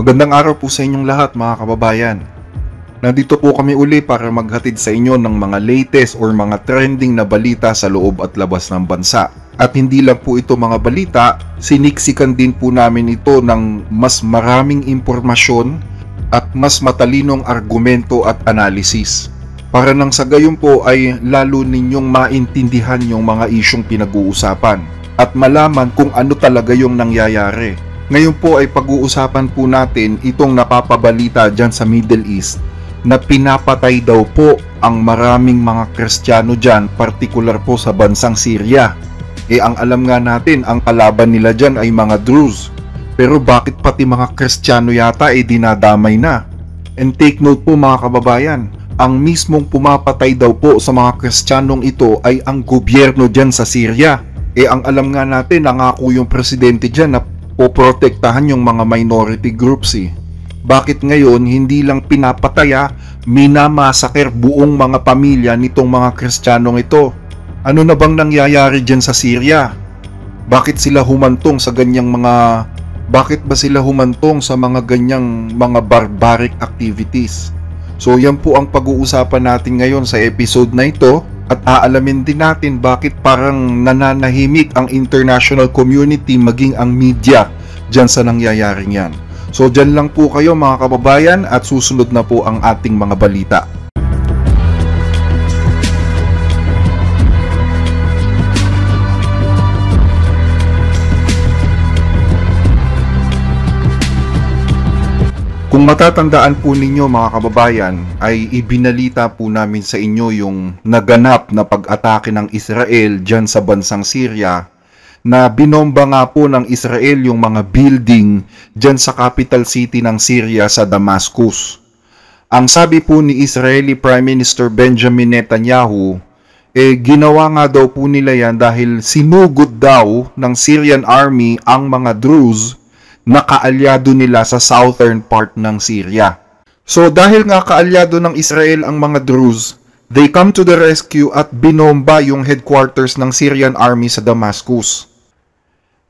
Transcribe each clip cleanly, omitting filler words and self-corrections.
Magandang araw po sa inyong lahat mga kababayan. Nandito po kami uli para maghatid sa inyo ng mga latest or mga trending na balita sa loob at labas ng bansa. At hindi lang po ito mga balita, siniksikan din po namin ito ng mas maraming impormasyon at mas matalinong argumento at analisis. Para nang sa gayon po ay lalo ninyong maintindihan yung mga isyong pinag-uusapan at malaman kung ano talaga yung nangyayari. Ngayon po ay pag-uusapan po natin itong napapabalita dyan sa Middle East na pinapatay daw po ang maraming mga Kristiyano dyan, partikular po sa bansang Syria. Ang alam nga natin, ang kalaban nila dyan ay mga Druze. Pero bakit pati mga Kristiyano yata dinadamay na? And take note po mga kababayan, ang mismong pumapatay daw po sa mga Kristiyanong ito ay ang gobyerno dyan sa Syria. Ang alam nga natin, nangako yung presidente dyan na poprotektahan yung mga minority groups Bakit ngayon hindi lang pinapataya, minamasaker buong mga pamilya nitong mga Kristiyanong ito? Ano na bang nangyayari dyan sa Syria? Bakit ba sila humantong sa mga ganyang mga barbaric activities? So yan po ang pag-uusapan natin ngayon sa episode na ito at aalamin din natin bakit parang nananahimik ang international community maging ang media dyan sa nangyayaring yan. So dyan lang po kayo mga kababayan at susunod na po ang ating mga balita. Kung matatandaan po ninyo mga kababayan ay ibinalita po namin sa inyo yung naganap na pag-atake ng Israel dyan sa bansang Syria na binomba nga po ng Israel yung mga building dyan sa capital city ng Syria sa Damascus. Ang sabi po ni Israeli Prime Minister Benjamin Netanyahu, ginawa nga daw po nila yan dahil sinugod daw ng Syrian army ang mga Druze na kaalyado nila sa southern part ng Syria. So dahil nga kaalyado ng Israel ang mga Druze, they come to the rescue at binomba yung headquarters ng Syrian army sa Damascus.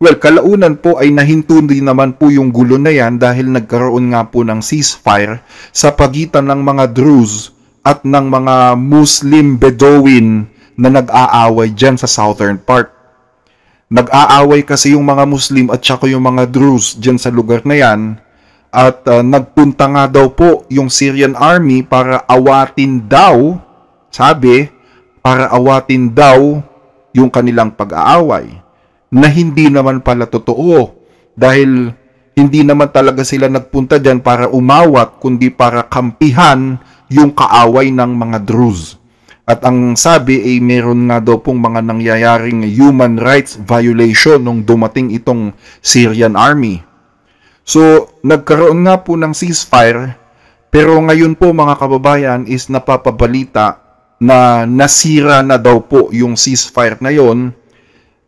Well, kalaunan po ay nahinto din naman po yung gulo na yan dahil nagkaroon nga po ng ceasefire sa pagitan ng mga Druze at ng mga Muslim Bedouin na nag-aaway dyan sa southern part. Nag-aaway kasi yung mga Muslim at saka yung mga Druze dyan sa lugar na yan at nagpunta nga daw po yung Syrian army para awatin daw, para awatin daw yung kanilang pag-aaway. Na hindi naman pala totoo dahil hindi naman talaga sila nagpunta dyan para umawat kundi para kampihan yung kaaway ng mga Druze. At ang sabi meron nga daw pong mga nangyayaring human rights violation nung dumating itong Syrian army. So nagkaroon nga po ng ceasefire pero ngayon po mga kababayan is napapabalita na nasira na daw po yung ceasefire na yon.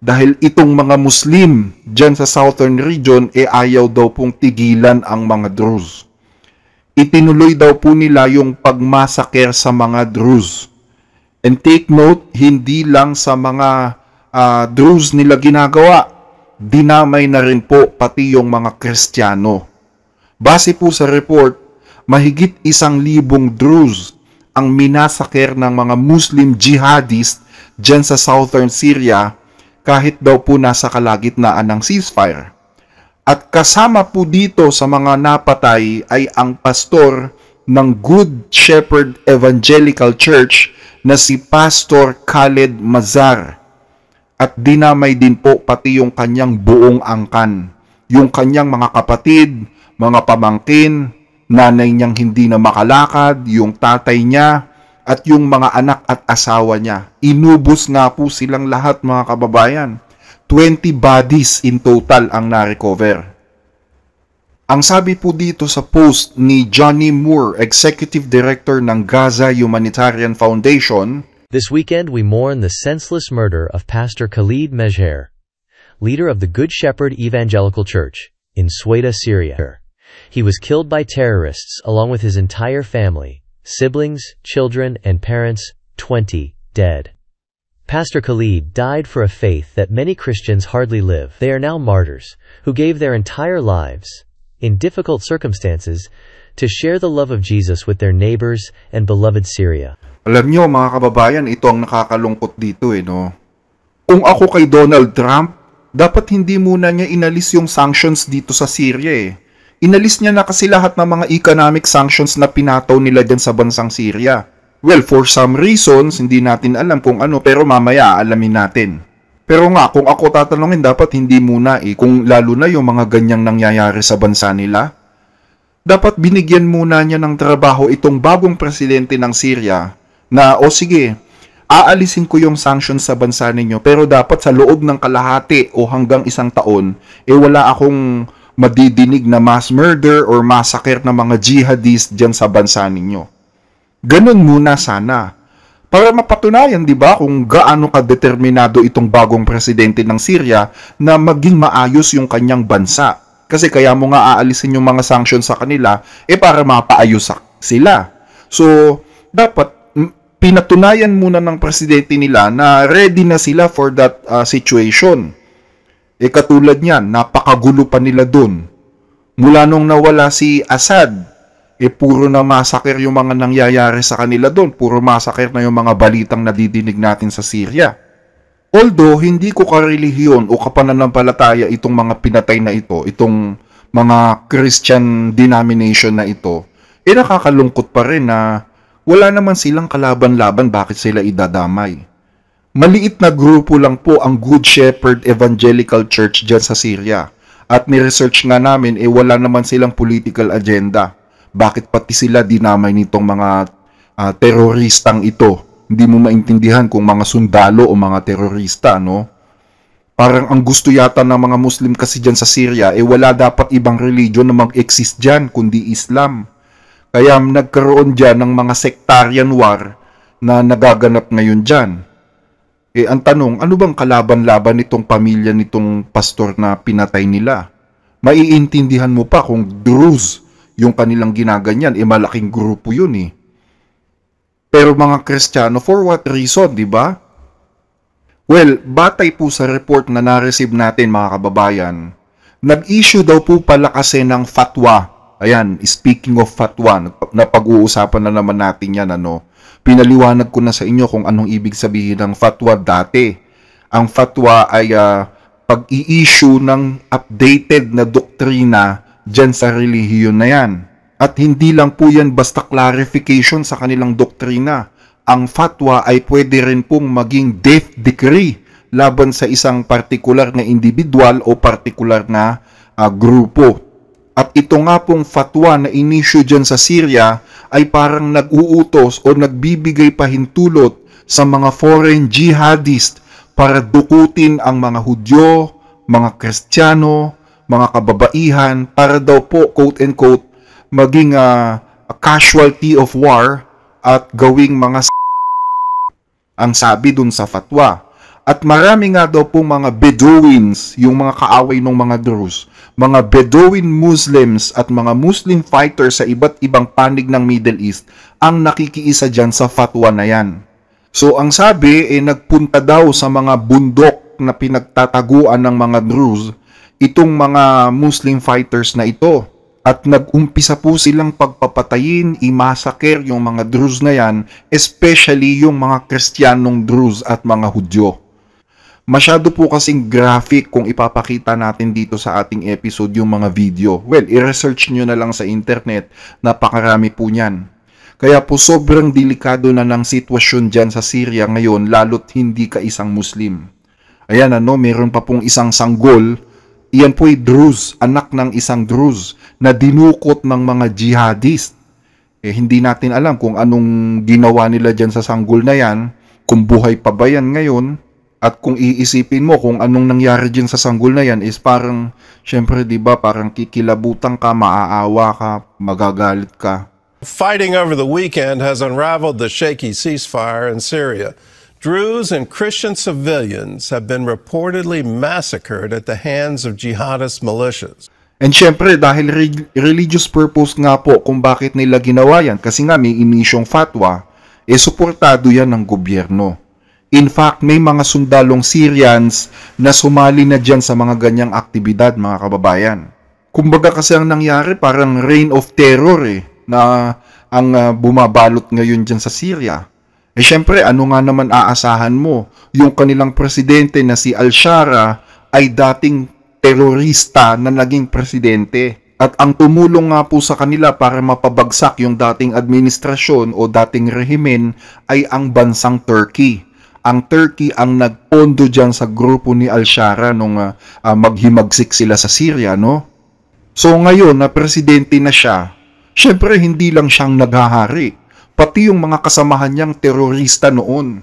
Dahil itong mga Muslim dyan sa southern region ayaw daw pong tigilan ang mga Druze. Itinuloy daw po nila yung pagmasaker sa mga Druze. And take note, hindi lang sa mga Druze nila ginagawa, dinamay na rin po pati yung mga Kristiyano. Base po sa report, mahigit 1,000 Druze ang minasaker ng mga Muslim jihadist dyan sa southern Syria kahit daw po nasa kalagitnaan ng ceasefire. At kasama po dito sa mga napatay ay ang pastor ng Good Shepherd Evangelical Church na si Pastor Khaled Mazar. At dinamay din po pati yung kanyang buong angkan. Yung kanyang mga kapatid, mga pamangkin, nanay niyang hindi na makalakad, yung tatay niya, at yung mga anak at asawa niya. Inubos nga po silang lahat mga kababayan. 20 bodies in total ang na-recover. Ang sabi po dito sa post ni Johnny Moore, Executive Director ng Gaza Humanitarian Foundation, This weekend we mourn the senseless murder of Pastor Khalid Mejher, leader of the Good Shepherd Evangelical Church in Sweda, Syria. He was killed by terrorists along with his entire family. Siblings, children, and parents, 20, dead. Pastor Khalid died for a faith that many Christians hardly live. They are now martyrs, who gave their entire lives, in difficult circumstances, to share the love of Jesus with their neighbors and beloved Syria. Alam nyo mga kababayan, ito ang nakakalungkot dito no. Kung ako kay Donald Trump, dapat hindi muna niya inalis yung sanctions dito sa Syria Inalis niya na kasi lahat ng mga economic sanctions na pinataw nila dyan sa bansang Syria. Well, for some reasons, hindi natin alam kung ano, pero mamaya alamin natin. Pero nga, kung ako tatanungin, dapat hindi muna kung lalo na yung mga ganyang nangyayari sa bansa nila. Dapat binigyan muna niya ng trabaho itong bagong presidente ng Syria na, sige, aalisin ko yung sanctions sa bansa ninyo, pero dapat sa loob ng kalahati o hanggang isang taon, wala akong madidinig na mass murder or massacre ng mga jihadist dyan sa bansa ninyo. Ganun muna sana. Para mapatunayan, di ba, kung gaano kadeterminado itong bagong presidente ng Syria na maging maayos yung kanyang bansa. Kasi kaya mo nga aalisin yung mga sanctions sa kanila, para mapaayos sila. So, dapat pinatunayan muna ng presidente nila na ready na sila for that situation. Katulad niyan, napakagulo pa nila dun. Mula nung nawala si Assad, puro na massacre yung mga nangyayari sa kanila doon. Puro massacre na yung mga balitang nadidinig natin sa Syria. Although, hindi ko karelihiyon o kapananampalataya itong mga pinatay na ito, itong mga Christian denomination na ito, nakakalungkot pa rin na wala naman silang kalaban-laban bakit sila idadamay. Maliit na grupo lang po ang Good Shepherd Evangelical Church dyan sa Syria. At ni-research nga namin, wala naman silang political agenda. Bakit pati sila dinamay nitong mga teroristang ito? Hindi mo maintindihan kung mga sundalo o mga terorista, no? Parang ang gusto yata ng mga Muslim kasi dyan sa Syria, wala dapat ibang religion na mag-exist dyan, kundi Islam. Kaya nagkaroon dyan ng mga sectarian war na nagaganap ngayon dyan. Ang tanong, ano bang kalaban-laban nitong pamilya nitong pastor na pinatay nila? Maiintindihan mo pa kung Druze yung kanilang ginaganyan, malaking grupo yun Pero mga Kristiyano, for what reason, di ba? Well, batay po sa report na na-receive natin mga kababayan, nag-issue daw po pala kasi ng fatwa. Ayan, speaking of fatwa, na pag-uusapan na naman natin yan, Pinaliwanag ko na sa inyo kung anong ibig sabihin ng fatwa dati. Ang fatwa ay pag-i-issue ng updated na doktrina dyan sa relihiyon na yan. At hindi lang po yan basta clarification sa kanilang doktrina. Ang fatwa ay pwede rin pong maging death decree laban sa isang partikular na individual o partikular na grupo. At ito nga pong fatwa na inisyu dyan sa Syria ay parang nag-uutos o nagbibigay pahintulot sa mga foreign jihadist para dukutin ang mga Hudyo, mga Kristiyano, mga kababaihan para daw po, quote-unquote, maging a casualty of war at gawing mga ang sabi dun sa fatwa. At marami nga daw po mga Bedouins, yung mga kaaway ng mga Druze, mga Bedouin Muslims at mga Muslim fighters sa iba't ibang panig ng Middle East ang nakikiisa dyan sa fatwa na yan. So ang sabi, nagpunta daw sa mga bundok na pinagtataguan ng mga Druze itong mga Muslim fighters na ito. At nag-umpisa po silang pagpapatayin, i-massacre yung mga Druze na yan, especially yung mga Kristiyanong Druze at mga Hudyo. Masyado po kasing graphic kung ipapakita natin dito sa ating episode yung mga video. Well, i-research nyo na lang sa internet, napakarami po niyan. Kaya po sobrang delikado na ng sitwasyon dyan sa Syria ngayon, lalo't hindi ka isang Muslim. Ayan meron pa pong isang sanggol. Iyan po'y Druze, anak ng isang Druze na dinukot ng mga jihadist. Hindi natin alam kung anong ginawa nila dyan sa sanggol na yan, kung buhay pa ba yan ngayon, at kung iisipin mo kung anong nangyari dyan sa sanggol na yan is parang, syempre diba, parang kikilabutan ka, maaawa ka, magagalit ka. Fighting over the weekend has unraveled the shaky ceasefire in Syria. Druze and Christian civilians have been reportedly massacred at the hands of jihadist militias. And syempre, dahil religious purpose nga po kung bakit nila ginawa yan, kasi nga may inisyong fatwa, suportado yan ng gobyerno. In fact, may mga sundalong Syrians na sumali na dyan sa mga ganyang aktibidad, mga kababayan. Kumbaga kasi ang nangyari parang reign of terror na ang bumabalot ngayon dyan sa Syria. Syempre, ano nga naman aasahan mo? Yung kanilang presidente na si Al-Shara ay dating terorista na naging presidente. At ang tumulong nga po sa kanila para mapabagsak yung dating administrasyon o dating rehimen ay ang bansang Turkey. Ang Turkey ang nagpondo dyan sa grupo ni Al-Shara nung maghimagsik sila sa Syria, no? So ngayon na presidente na siya, syempre hindi lang siyang naghahari. Pati yung mga kasamahan niyang terorista noon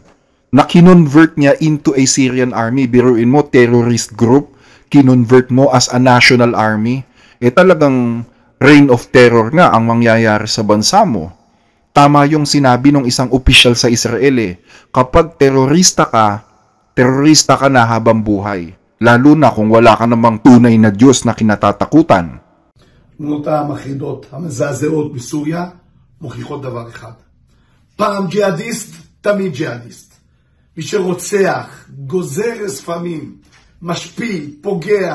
na kinonvert niya into a Syrian army. Biruin mo, terrorist group, kinonvert mo as a national army. Talagang reign of terror nga ang mangyayari sa bansa mo. Tama yung sinabi ng isang opisyal sa Israel kapag terorista ka na habang buhay. Lalo na kung wala ka namang tunay na Diyos na kinatatakutan. תמונות המחרידות, המזעזעות בסוריה, מוכיחות דבר אחד. פעם ג'יהאדיסט, תמיד ג'יהאדיסט. מי שרוצח, גוזר ספמים, משפיל, פוגע,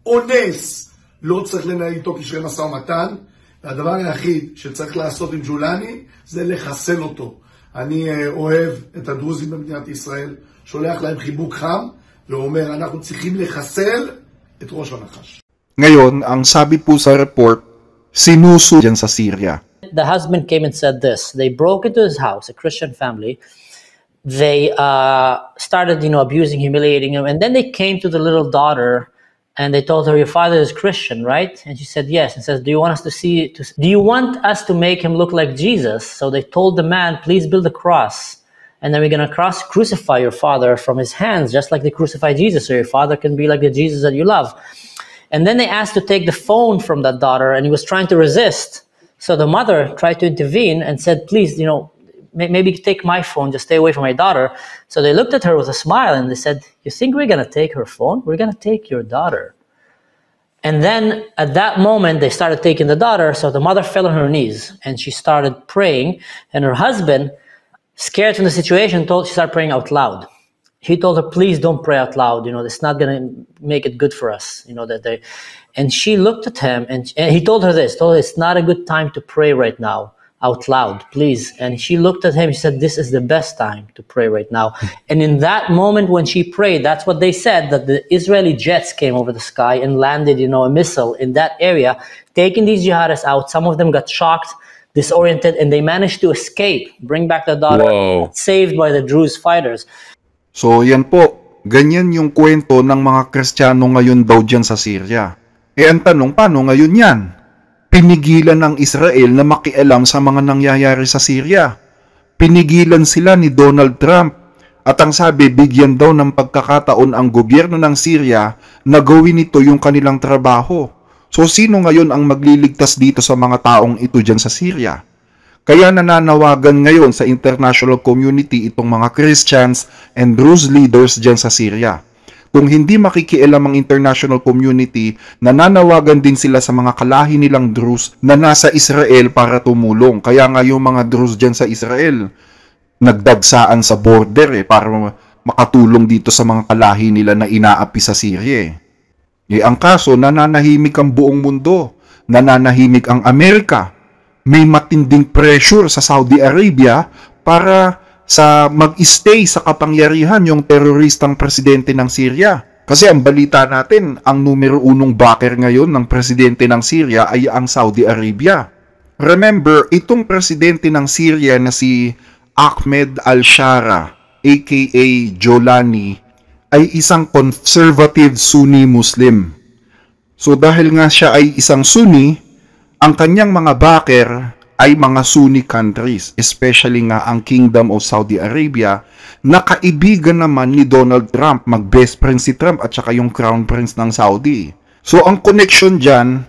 אונס, לא צריך לנהל איתו קשרי משא ומתן, והדבר היחיד שצריך לעשות עם ג'ולני, זה לחסל אותו. אני אוהב את הדרוזים במדינת ישראל, שולח להם חיבוק חם, ואומר, אנחנו צריכים לחסל את ראש הנחש. Ngayon, ang sabi po sa report, sinuso dyan sa Syria. The husband came and said this. They broke into his house, a Christian family. They started, abusing, humiliating him. And then they came to the little daughter and they told her, your father is Christian, right? And she said, yes. And says, do you want us to make him look like Jesus? So they told the man, please build a cross. And then we're going to crucify your father from his hands, just like they crucified Jesus. So your father can be like the Jesus that you love. And then they asked to take the phone from that daughter, and he was trying to resist. So the mother tried to intervene and said, please, maybe take my phone, just stay away from my daughter. So they looked at her with a smile and they said, you think we're going to take her phone? We're going to take your daughter. And then at that moment, they started taking the daughter. So the mother fell on her knees and she started praying. And her husband, scared from the situation, she started praying out loud. He told her, please don't pray out loud. It's not going to make it good for us. And she looked at him and he told her this, it's not a good time to pray right now out loud, please. And she looked at him, she said, this is the best time to pray right now. And in that moment when she prayed, that's what they said, that the Israeli jets came over the sky and landed, a missile in that area, taking these jihadists out. Some of them got shocked, disoriented, and they managed to escape, bring back the daughter, saved by the Druze fighters. So yan po, ganyan yung kwento ng mga Kristiyano ngayon daw dyan sa Syria. Ang tanong, paano ngayon yan? Pinigilan ng Israel na makialam sa mga nangyayari sa Syria. Pinigilan sila ni Donald Trump. At ang sabi, bigyan daw ng pagkakataon ang gobyerno ng Syria na gawin ito yung kanilang trabaho. So sino ngayon ang magliligtas dito sa mga taong ito dyan sa Syria? Kaya nananawagan ngayon sa international community itong mga Christians and Druze leaders dyan sa Syria. Kung hindi makikialam ang international community, nananawagan din sila sa mga kalahi nilang Druze na nasa Israel para tumulong. Kaya nga yung mga Druze dyan sa Israel, nagdagsaan sa border para makatulong dito sa mga kalahi nila na inaapi sa Syria. Ang kaso, nananahimik ang buong mundo, nananahimik ang Amerika. May matinding pressure sa Saudi Arabia para sa mag-stay sa kapangyarihan yung teroristang presidente ng Syria. Kasi ang balita natin, ang numero 1 backer ngayon ng presidente ng Syria ay ang Saudi Arabia. Remember, itong presidente ng Syria na si Ahmed al-Shara, aka Jolani, ay isang conservative Sunni Muslim. So dahil nga siya ay isang Sunni, ang kanyang mga backer ay mga Sunni countries, especially nga ang Kingdom of Saudi Arabia, na kaibigan naman ni Donald Trump, mag-best friend si Trump at saka yung Crown Prince ng Saudi. So ang connection dyan,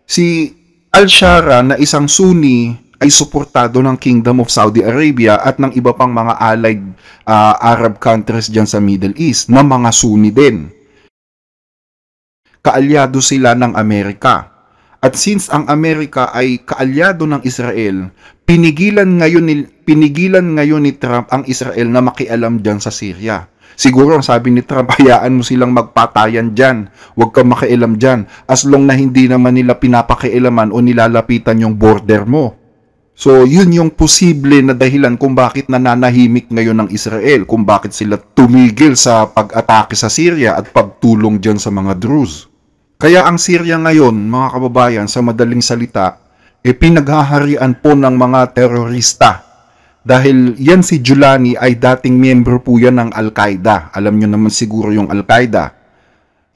si Al-Shara na isang Sunni ay suportado ng Kingdom of Saudi Arabia at ng iba pang mga allied Arab countries dyan sa Middle East na mga Sunni din. Kaalyado sila ng Amerika. At since ang Amerika ay kaalyado ng Israel, pinigilan ngayon ni Trump ang Israel na makialam dyan sa Syria. Siguro ang sabi ni Trump, hayaan mo silang magpatayan dyan. Huwag kang makialam dyan. As long na hindi naman nila pinapakialaman o nilalapitan yung border mo. So, yun yung posible na dahilan kung bakit nananahimik ngayon ng Israel, kung bakit sila tumigil sa pag-atake sa Syria at pagtulong dyan sa mga Druze. Kaya ang Syria ngayon, mga kababayan, sa madaling salita, pinaghaharian po ng mga terorista. Dahil yan si Giuliani ay dating miyembro po yan ng Al-Qaeda. Alam nyo naman siguro yung Al-Qaeda.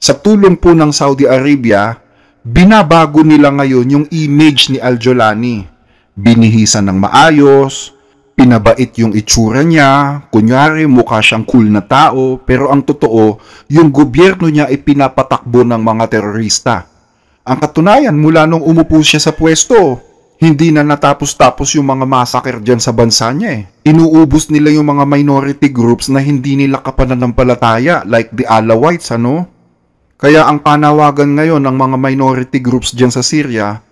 Sa tulong po ng Saudi Arabia, binabago nila ngayon yung image ni Al-Giuliani. Binihisan ng maayos, pinabait yung itsura niya, kunyari mukha siyang cool na tao, pero ang totoo, yung gobyerno niya ay pinapatakbo ng mga terorista. Ang katunayan, mula nung umupo siya sa pwesto, hindi na natapos-tapos yung mga massacre dyan sa bansa niya eh. Inuubos nila yung mga minority groups na hindi nila kapananampalataya, like the Alawites, ano? Kaya ang panawagan ngayon ng mga minority groups dyan sa Syria,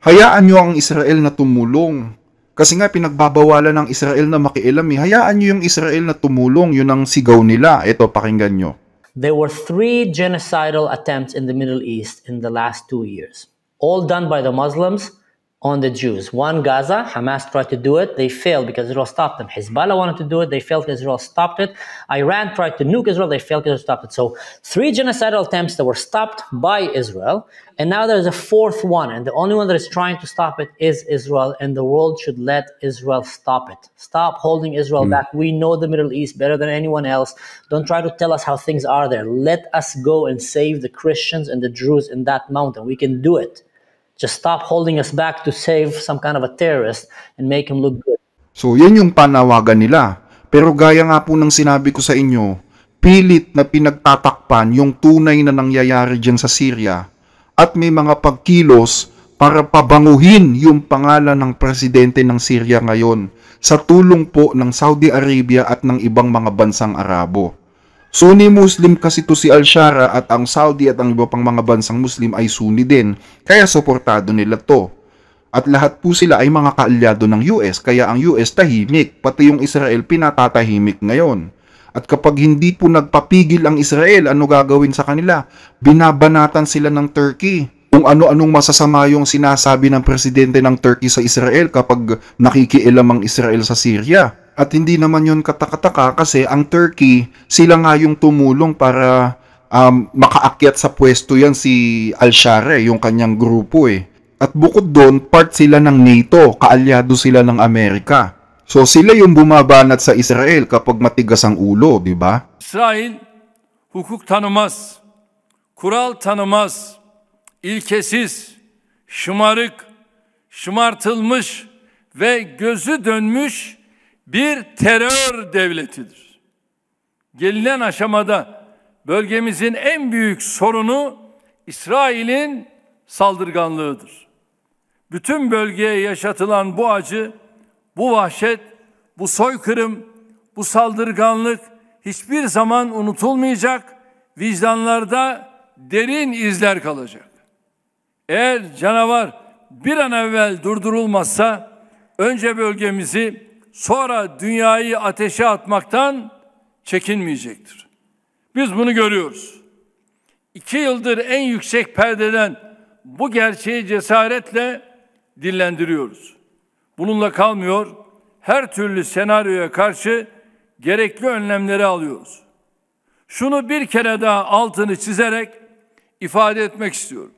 hayaan nyo ang Israel na tumulong. Kasi nga pinagbabawalan ng Israel na makialam eh. Hayaan nyo yung Israel na tumulong, yun ang sigaw nila. Ito, pakinggan nyo. There were 3 genocidal attempts in the Middle East in the last 2 years, all done by the Muslims on the Jews. One, Gaza, Hamas tried to do it. They failed because Israel stopped them. Hezbollah wanted to do it. They failed because Israel stopped it. Iran tried to nuke Israel. They failed because Israel stopped it. So 3 genocidal attempts that were stopped by Israel. And now there's a 4th one. And the only one that is trying to stop it is Israel. And the world should let Israel stop it. Stop holding Israel back. We know the Middle East better than anyone else. Don't try to tell us how things are there. Let us go and save the Christians and the Jews in that mountain. We can do it. Just stop holding us back to save some kind of a terrorist and make him look good. So, yan yung panawagan nila. Pero gaya nga po ng sinabi ko sa inyo, pilit na pinagtatakpan yung tunay na nangyayari dyan sa Syria at may mga pagkilos para pabanguhin yung pangalan ng presidente ng Syria ngayon sa tulong po ng Saudi Arabia at ng ibang mga bansang Arabo. Sunni Muslim kasi to si Al-Shara at ang Saudi at ang iba pang mga bansang Muslim ay Sunni din, kaya suportado nila to. At lahat po sila ay mga kaalyado ng US, kaya ang US tahimik, pati yung Israel pinatatahimik ngayon. At kapag hindi po nagpapigil ang Israel, ano gagawin sa kanila? Binabanatan sila ng Turkey. Kung ano-anong masasama yung sinasabi ng presidente ng Turkey sa Israel kapag nakikialam ang Israel sa Syria. At hindi naman yun katakataka kasi ang Turkey, sila nga yung tumulong para makaakyat sa pwesto yan si Al-Shara, yung kanyang grupo eh. At bukod doon, part sila ng NATO, kaalyado sila ng Amerika. So sila yung bumabanat sa Israel kapag matigas ang ulo, di ba? İsrail hukuk tanımaz, kural tanımaz, ilkesiz, şımarık, şımartılmış ve gözü dönmüş bir terör devletidir. Gelinen aşamada bölgemizin en büyük sorunu İsrail'in saldırganlığıdır. Bütün bölgeye yaşatılan bu acı, bu vahşet, bu soykırım, bu saldırganlık hiçbir zaman unutulmayacak, vicdanlarda derin izler kalacak. Eğer canavar bir an evvel durdurulmazsa önce bölgemizi, sonra dünyayı ateşe atmaktan çekinmeyecektir. Biz bunu görüyoruz. 2 yıldır en yüksek perdeden bu gerçeği cesaretle dillendiriyoruz. Bununla kalmıyor, her türlü senaryoya karşı gerekli önlemleri alıyoruz. Şunu bir kere daha altını çizerek ifade etmek istiyorum.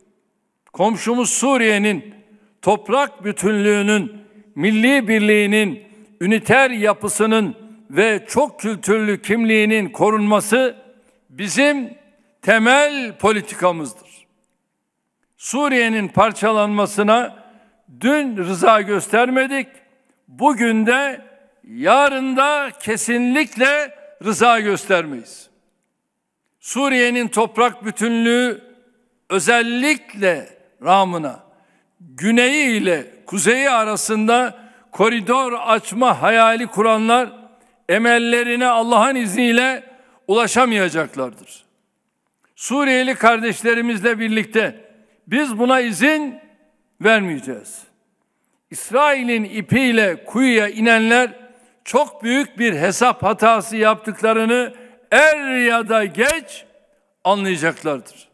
Komşumuz Suriye'nin toprak bütünlüğünün, milli birliğinin, üniter yapısının ve çok kültürlü kimliğinin korunması bizim temel politikamızdır. Suriye'nin parçalanmasına dün rıza göstermedik, bugün de yarın da kesinlikle rıza göstermeyiz. Suriye'nin toprak bütünlüğü özellikle Ramına, güneyi ile kuzeyi arasında koridor açma hayali kuranlar emellerine Allah'ın izniyle ulaşamayacaklardır. Suriyeli kardeşlerimizle birlikte biz buna izin vermeyeceğiz. İsrail'in ipiyle kuyuya inenler çok büyük bir hesap hatası yaptıklarını er ya da geç anlayacaklardır.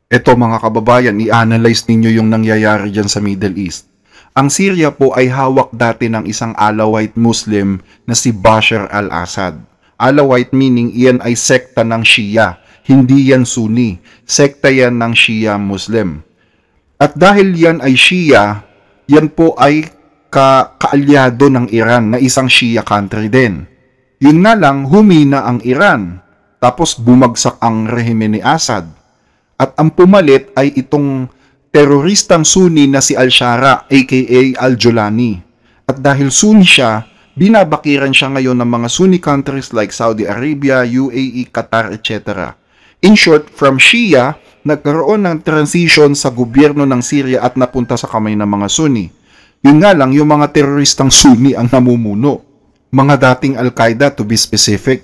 Ito mga kababayan, i-analyze ninyo yung nangyayari dyan sa Middle East. Ang Syria po ay hawak dati ng isang Alawite Muslim na si Bashar al-Assad. Alawite meaning iyan ay sekta ng Shia, hindi yan Sunni. Sekta yan ng Shia Muslim. At dahil yan ay Shia, yan po ay kaalyado ng Iran na isang Shia country din. Yun nga lang, humina ang Iran. Tapos bumagsak ang rehime ni Assad. At ang pumalit ay itong teroristang Sunni na si Al-Shara aka Al-Jolani. At dahil Sunni siya, binabakiran siya ngayon ng mga Sunni countries like Saudi Arabia, UAE, Qatar, etc. In short, from Shia, nagkaroon ng transition sa gobyerno ng Syria at napunta sa kamay ng mga Sunni. Yun nga lang, yung mga teroristang Sunni ang namumuno. Mga dating Al-Qaeda to be specific.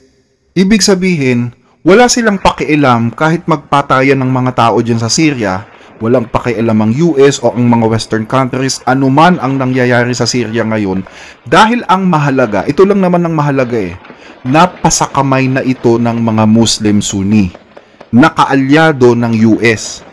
Ibig sabihin, wala silang pakialam kahit magpatayan ng mga tao dyan sa Syria, walang pakialam ang US o ang mga Western countries, anuman ang nangyayari sa Syria ngayon, dahil ang mahalaga, ito lang naman ang mahalaga napasakamay na ito ng mga Muslim Sunni, nakaalyado ng US.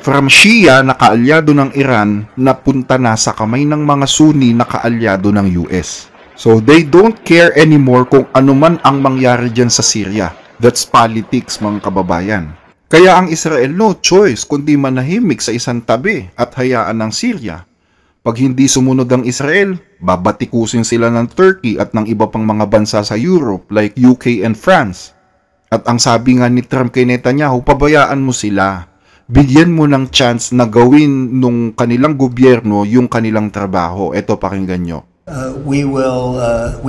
From Shia, nakaalyado ng Iran, napunta na sa kamay ng mga Sunni, nakaalyado ng US. So they don't care anymore kung anuman ang mangyari dyan sa Syria. That's politics, mga kababayan. Kaya ang Israel no choice kundi manahimik sa isang tabi at hayaan ng Syria. Pag hindi sumunod ang Israel, babatikusin sila ng Turkey at ng iba pang mga bansa sa Europe like UK and France. At ang sabi nga ni Trump kay Netanyahu, pabayaan mo sila. Bigyan mo ng chance na gawin nung kanilang gobyerno yung kanilang trabaho. Ito, pakinggan nyo. We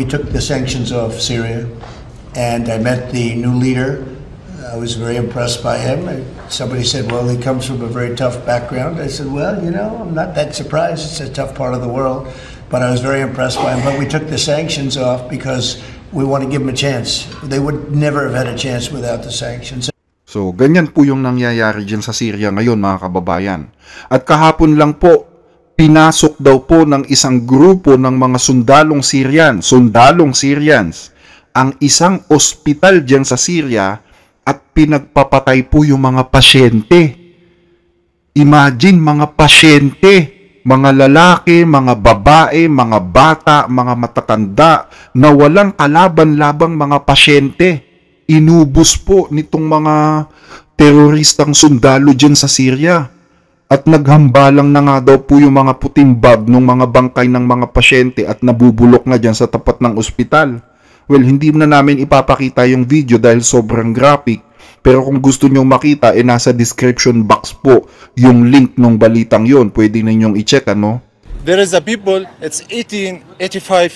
took the sanctions of Syria. And I met the new leader. I was very impressed by him. Somebody said, well, he comes from a very tough background. I said, well, you know, I'm not that surprised. It's a tough part of the world. But I was very impressed by him. But we took the sanctions off because we want to give him a chance. They would never have had a chance without the sanctions. So, ganyan po yung nangyayari dyan sa Syria ngayon, mga kababayan. At kahapon lang po, pinasok daw po ng isang grupo ng mga sundalong Syrians, ang isang ospital dyan sa Syria at pinagpapatay po yung mga pasyente. Imagine mga pasyente, mga lalaki, mga babae, mga bata, mga matatanda na walang kalaban-labang mga pasyente. Inubos po nitong mga teroristang sundalo dyan sa Syria. At naghambalang na nga daw po yung mga puting bag ng mga bangkay ng mga pasyente at nabubulok nga dyan sa tapat ng ospital. Well, hindi na namin ipapakita yung video dahil sobrang graphic. Pero kung gusto nyong makita, nasa description box po yung link ng balitang yon. Pwede ninyong i-check, ano? There is a people, it's 85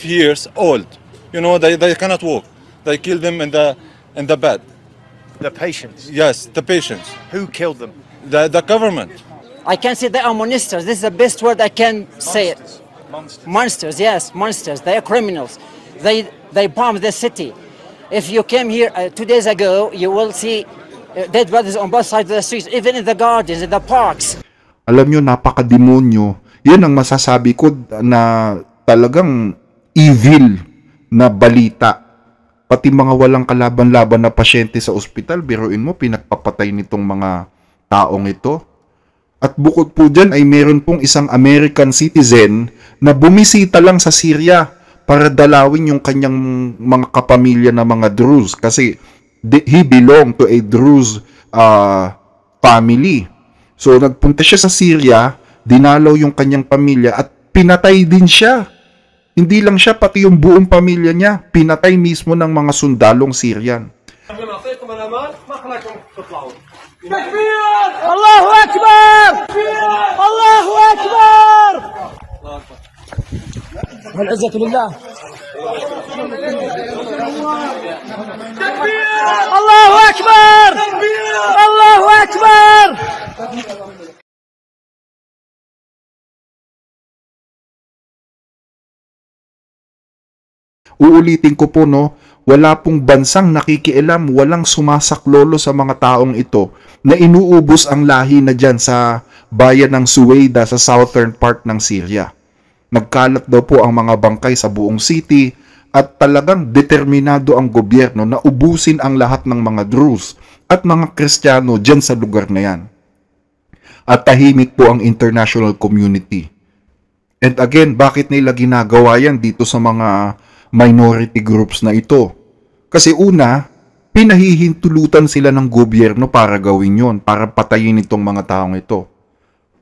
years old. You know, they cannot walk. They kill them in the bed. The patients? Yes, the patients. Who killed them? The government. I can say they are monsters. This is the best word I can say it. Monsters, yes, monsters. They are criminals. They bombed the city. If you came here 2 days ago, you will see dead bodies on both sides of the streets, even in the gardens, in the parks. Alam nyo, napakademonyo. Yan ang masasabi ko na talagang evil na balita. Pati mga walang kalaban-laban na pasyente sa ospital, biruin mo, pinagpapatay nitong mga taong ito. At bukod po dyan ay meron pong isang American citizen na bumisita lang sa Syria para dalawin yung kanyang mga kapamilya na mga Druze. Kasi he belonged to a Druze family. So nagpunta siya sa Syria, dinalaw yung kanyang pamilya at pinatay din siya. Hindi lang siya, pati yung buong pamilya niya, pinatay mismo ng mga sundalong Syrian. Allahu Akbar! Allahu Akbar! والعزة لله الله أكبر الله أكبر. Uulitin ko po, no, wala pong bansang nakikialam, walang sumasaklolo sa mga taong ito na inuubos ang lahi na dyan sa bayan ng Suwaida sa southern part ng Syria. Nagkalat daw po ang mga bangkay sa buong city at talagang determinado ang gobyerno na ubusin ang lahat ng mga Druze at mga Kristiyano dyan sa lugar na yan. At tahimik po ang international community. And again, bakit nila ginagawa yan dito sa mga minority groups na ito? Kasi una, pinahihintulutan sila ng gobyerno para gawin yon, para patayin itong mga taong ito.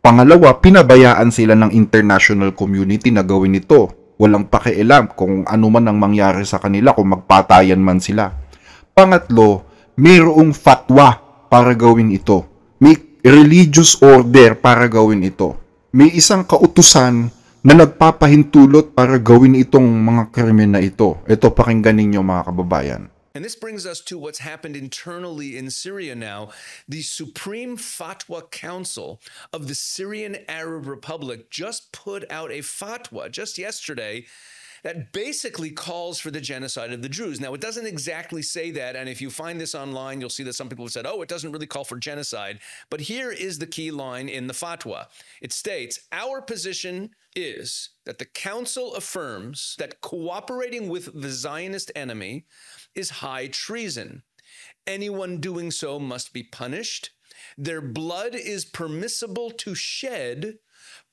Pangalawa, pinabayaan sila ng international community na gawin ito. Walang pakialam kung ano man ang mangyari sa kanila, kung magpatayan man sila. Pangatlo, mayroong fatwa para gawin ito. May religious order para gawin ito. May isang kautusan na nagpapahintulot para gawin itong mga krimen na ito. Ito, pakinggan ninyo mga kababayan. And this brings us to what's happened internally in Syria now. The Supreme Fatwa Council of the Syrian Arab Republic just put out a fatwa just yesterday that basically calls for the genocide of the Druze. Now, it doesn't exactly say that, and if you find this online, you'll see that some people have said, oh, it doesn't really call for genocide. But here is the key line in the fatwa. It states, our position is that the council affirms that cooperating with the Zionist enemy is high treason. Anyone doing so must be punished. Their blood is permissible to shed,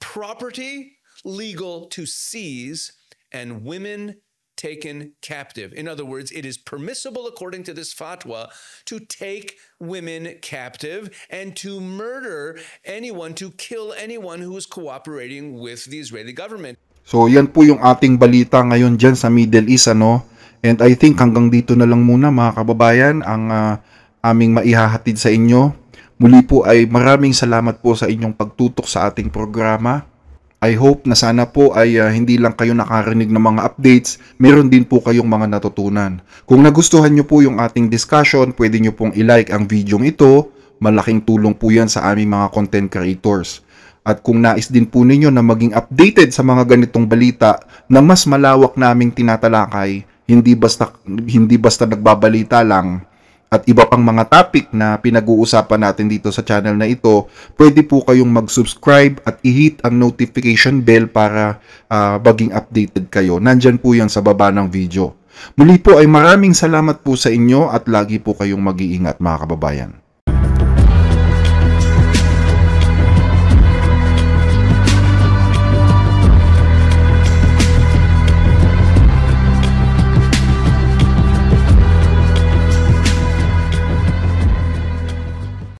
property legal to seize, and women taken captive. In other words, it is permissible according to this fatwa to take women captive and to murder anyone, to kill anyone who is cooperating with the Israeli government. So yan po yung ating balita ngayon dyan sa Middle East, ano? And I think hanggang dito na lang muna mga kababayan ang aming maihahatid sa inyo. Muli po ay maraming salamat po sa inyong pagtutok sa ating programa. I hope na sana po ay hindi lang kayo nakarinig ng mga updates, meron din po kayong mga natutunan. Kung nagustuhan nyo po yung ating discussion, pwede nyo pong i-like ang video ito. Malaking tulong po yan sa aming mga content creators. At kung nais din po ninyo na maging updated sa mga ganitong balita na mas malawak naming tinatalakay, hindi basta nagbabalita lang, at iba pang mga topic na pinag-uusapan natin dito sa channel na ito, pwede po kayong mag-subscribe at i-hit ang notification bell para maging updated kayo. Nandyan po yan sa baba ng video. Muli po ay maraming salamat po sa inyo at lagi po kayong mag-iingat mga kababayan.